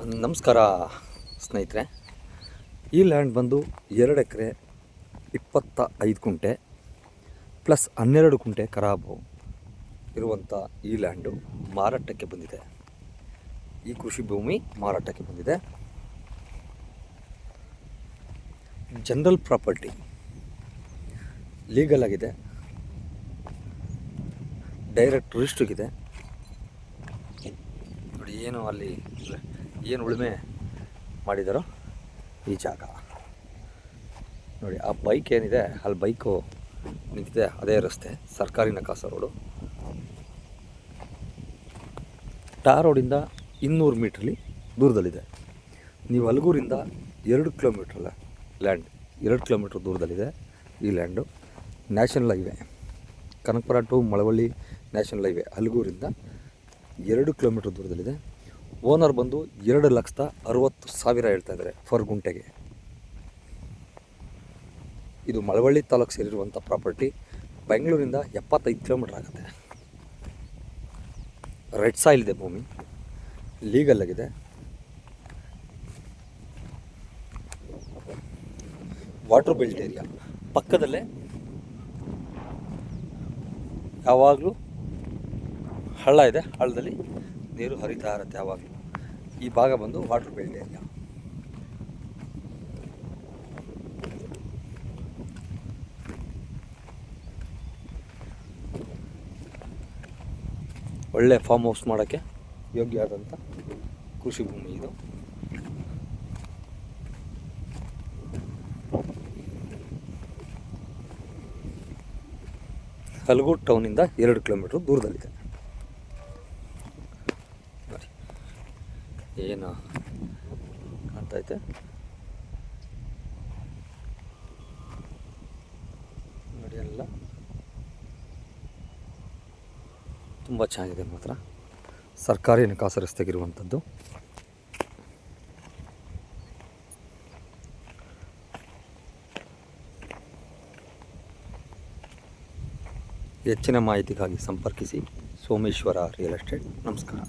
ನಮಸ್ಕಾರ ಸ್ನೇಹಿತರೆ. ಈ ಲ್ಯಾಂಡ್ ಬಂದು 2 ಎಕರೆ 25 ಗುಂಟೆ ಪ್ಲಸ್ 12 ಗುಂಟೆ ಖರಾಬು ಇರುವಂಥ ಈ ಲ್ಯಾಂಡು ಮಾರಾಟಕ್ಕೆ ಬಂದಿದೆ. ಈ ಕೃಷಿ ಭೂಮಿ ಮಾರಾಟಕ್ಕೆ ಬಂದಿದೆ. ಜನರಲ್ ಪ್ರಾಪರ್ಟಿ, ಲೀಗಲ್ ಆಗಿದೆ, ಡೈರೆಕ್ಟ್ ರಿಜಿಸ್ಟ್ರಿಗಿದೆ. ನೋಡಿ ಏನು ಉಳುಮೆ ಮಾಡಿದಾರೋ ಈ ಜಾಗ ನೋಡಿ. ಆ ಬೈಕ್ ಏನಿದೆ ಅಲ್ಲಿ ಬೈಕು ನಿಂತಿದೆ, ಅದೇ ರಸ್ತೆ, ಸರ್ಕಾರಿ ನಕಾಸ ರೋಡು. ಟಾರ್ ರೋಡಿಂದ 200 ಮೀಟ್ರಲ್ಲಿ ದೂರದಲ್ಲಿದೆ. ನೀವು ಅಲಗೂರಿಂದ 2 ಕಿಲೋಮೀಟ್ರ್ ಲ್ಯಾಂಡ್, 2 ಕಿಲೋಮೀಟ್ರ್ ದೂರದಲ್ಲಿದೆ ಈ land. National highway, Kanakapura to Malavalli national highway ಅಲಗೂರಿಂದ 2 ಕಿಲೋಮೀಟ್ರ್ ದೂರದಲ್ಲಿದೆ. ಓನರ್ ಬಂದು 2,60,000 ಹೇಳ್ತಾ ಇದ್ದಾರೆ ಫರ್ ಗುಂಟೆಗೆ. ಇದು ಮಳವಳ್ಳಿ ತಾಲೂಕು ಸೇರಿರುವಂಥ ಪ್ರಾಪರ್ಟಿ. ಬೆಂಗಳೂರಿಂದ 75 ಕಿಲೋಮೀಟ್ರ್ ಆಗುತ್ತೆ. ರೆಡ್ ಸಾಯಿಲ್ ಇದೆ ಭೂಮಿ, ಲೀಗಲ್ ಆಗಿದೆ. ವಾಟರ್ ಬೆಲ್ಟ್ ಏರಿಯಾ ಪಕ್ಕದಲ್ಲೇ ಯಾವಾಗಲೂ ಹಳ್ಳ ಇದೆ, ಹಳ್ಳದಲ್ಲಿ ನೀರು ಹರಿತಾ ಇರುತ್ತೆ ಯಾವಾಗಲೂ. ಈ ಭಾಗ ಬಂದು ವಾಟರ್ ಬೆಲ್ಟ್ ಏರಿಯಾ. ಒಳ್ಳೆ ಫಾರ್ಮ್ ಹೌಸ್ ಮಾಡೋಕ್ಕೆ ಯೋಗ್ಯ ಆದಂಥ ಕೃಷಿ ಭೂಮಿ ಇದು. ಹಲಗೂರು ಟೌನಿಂದ 2 ಕಿಲೋಮೀಟ್ರ್ ದೂರದಲ್ಲಿದೆ. ಏನು ಕಾಣ್ತೈತೆ ನೋಡಿ, ಎಲ್ಲ ತುಂಬ ಚೆನ್ನಾಗಿದೆ ಮಾತ್ರ. ಸರ್ಕಾರಿ ನಕಾಸ ರಸ್ತೆಗಿರುವಂಥದ್ದು. ಹೆಚ್ಚಿನ ಮಾಹಿತಿಗಾಗಿ ಸಂಪರ್ಕಿಸಿ ಸೋಮೇಶ್ವರ ರಿಯಲ್ ಎಸ್ಟೇಟ್. ನಮಸ್ಕಾರ.